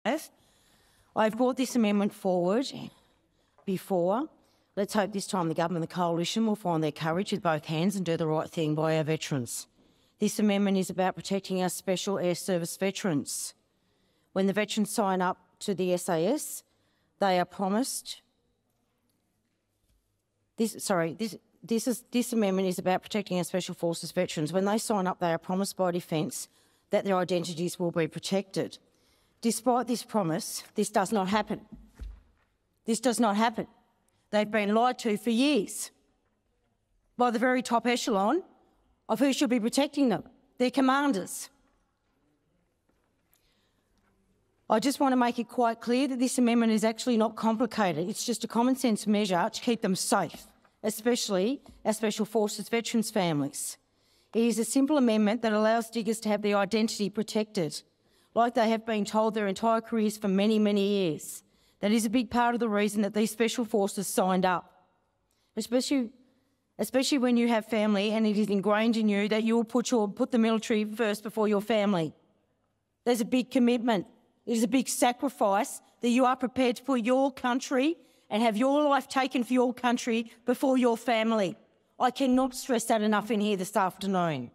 I've brought this amendment forward before. Let's hope this time the government and the coalition will find their courage with both hands and do the right thing by our veterans. This amendment is about protecting our Special Air Service veterans. When the veterans sign up to the SAS, they are promised... This amendment is about protecting our Special Forces veterans. When they sign up, they are promised by Defence that their identities will be protected. Despite this promise, this does not happen. This does not happen. They've been lied to for years by the very top echelon of who should be protecting them, their commanders. I just want to make it quite clear that this amendment is actually not complicated. It's just a common sense measure to keep them safe, especially our Special Forces veterans' families. It is a simple amendment that allows diggers to have their identity protected, like they have been told their entire careers for many, many years. That is a big part of the reason that these Special Forces signed up, especially when you have family and it is ingrained in you that you will put the military first before your family. There's a big commitment. It is a big sacrifice that you are prepared to put your country and have your life taken for your country before your family. I cannot stress that enough in here this afternoon.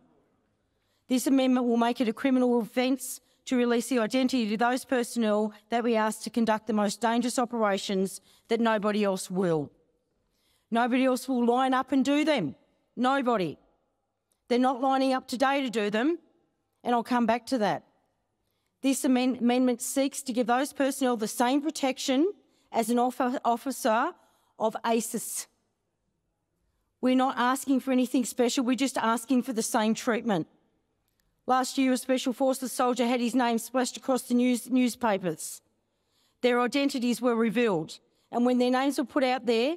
This amendment will make it a criminal offence to release the identity to those personnel that we ask to conduct the most dangerous operations that nobody else will. Nobody else will line up and do them. Nobody. They're not lining up today to do them, and I'll come back to that. This amendment seeks to give those personnel the same protection as an officer of ASIS. We're not asking for anything special, we're just asking for the same treatment. Last year, a Special Forces soldier had his name splashed across the newspapers. Their identities were revealed, and when their names were put out there,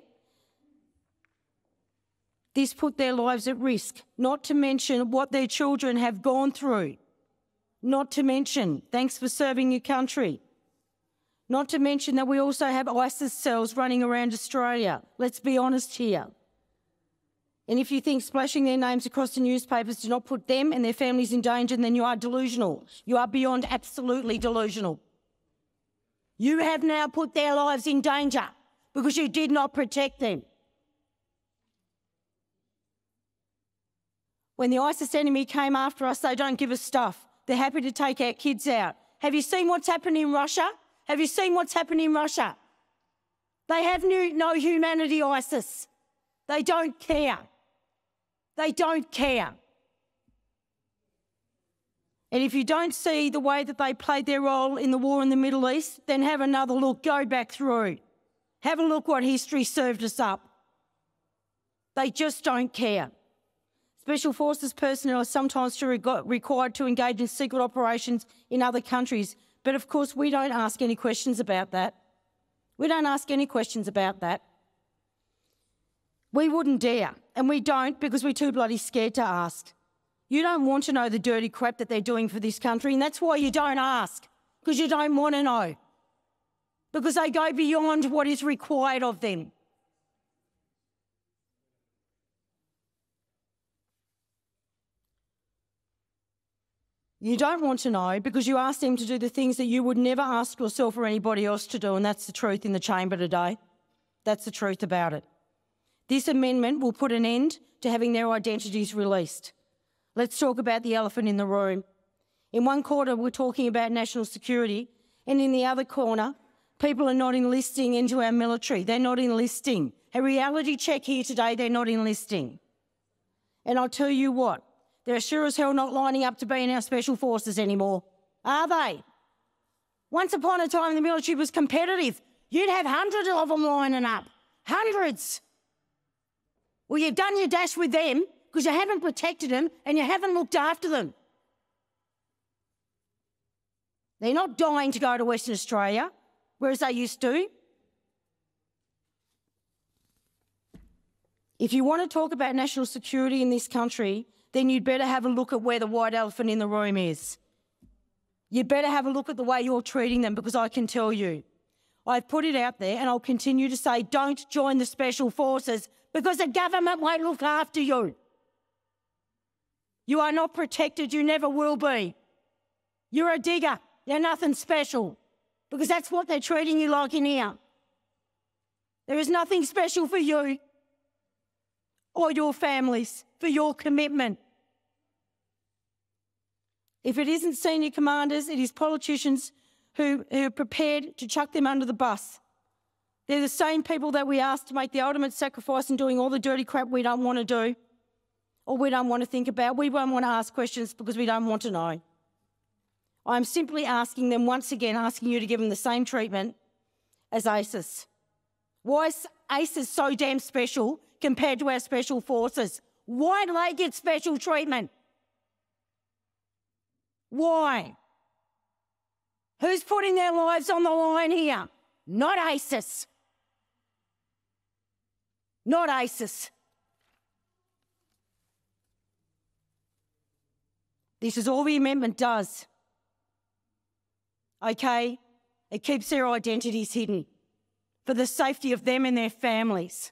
this put their lives at risk, not to mention what their children have gone through. Not to mention, thanks for serving your country. Not to mention that we also have ISIS cells running around Australia. Let's be honest here. And if you think splashing their names across the newspapers do not put them and their families in danger, then you are delusional. You are beyond absolutely delusional. You have now put their lives in danger because you did not protect them. When the ISIS enemy came after us, they don't give us stuff. They're happy to take our kids out. Have you seen what's happened in Russia? Have you seen what's happened in Russia? They have no humanity, ISIS. They don't care. They don't care. And if you don't see the way that they played their role in the war in the Middle East, then have another look, go back through. Have a look what history served us up. They just don't care. Special Forces personnel are sometimes required to engage in secret operations in other countries, but of course we don't ask any questions about that. We don't ask any questions about that. We wouldn't dare, and we don't because we're too bloody scared to ask. You don't want to know the dirty crap that they're doing for this country, and that's why you don't ask, because you don't want to know, because they go beyond what is required of them. You don't want to know because you ask them to do the things that you would never ask yourself or anybody else to do, and that's the truth in the chamber today. That's the truth about it. This amendment will put an end to having their identities released. Let's talk about the elephant in the room. In one corner, we're talking about national security, and in the other corner, people are not enlisting into our military. They're not enlisting. A reality check here today, they're not enlisting. And I'll tell you what, they're sure as hell not lining up to be in our Special Forces anymore, are they? Once upon a time, the military was competitive. You'd have hundreds of them lining up. Hundreds. Well, you've done your dash with them because you haven't protected them and you haven't looked after them. They're not dying to go to Western Australia, whereas they used to. If you want to talk about national security in this country, then you'd better have a look at where the white elephant in the room is. You'd better have a look at the way you're treating them, because I can tell you, I've put it out there and I'll continue to say, don't join the Special Forces because the government won't look after you. You are not protected, you never will be. You're a digger, you're nothing special. because that's what they're treating you like in here. There is nothing special for you or your families, for your commitment. If it isn't senior commanders, it is politicians who are prepared to chuck them under the bus. They're the same people that we ask to make the ultimate sacrifice in doing all the dirty crap we don't want to do or we don't want to think about. We won't want to ask questions because we don't want to know. I'm simply asking them once again, asking you to give them the same treatment as ACES. Why is ACES so damn special compared to our special forces? Why do they get special treatment? Why? Who's putting their lives on the line here? Not ACES. Not ACES. This is all the amendment does. Okay? It keeps their identities hidden for the safety of them and their families.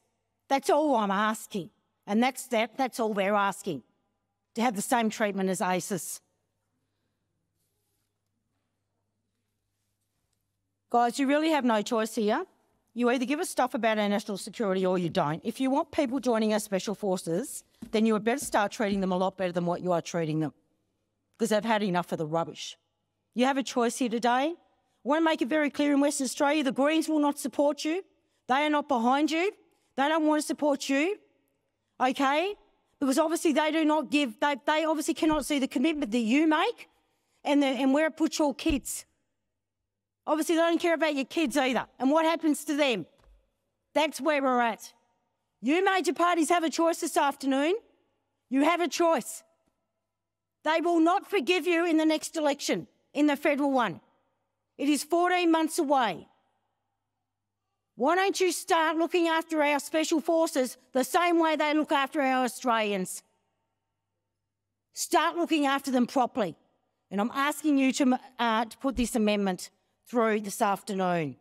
That's all I'm asking. And that's all they're asking, to have the same treatment as ACES. Guys, you really have no choice here. You either give us stuff about our national security or you don't. If you want people joining our special forces, then you had better start treating them a lot better than what you are treating them, because they've had enough of the rubbish. You have a choice here today. I want to make it very clear in Western Australia, the Greens will not support you. They are not behind you. They don't want to support you, okay? Because obviously they do not give, they obviously cannot see the commitment that you make and where it puts your kids. Obviously they don't care about your kids either and what happens to them. That's where we're at. You major parties have a choice this afternoon. You have a choice. They will not forgive you in the next election, in the federal one. It is 14 months away. Why don't you start looking after our special forces the same way they look after our Australians? Start looking after them properly. And I'm asking you to put this amendment through this afternoon.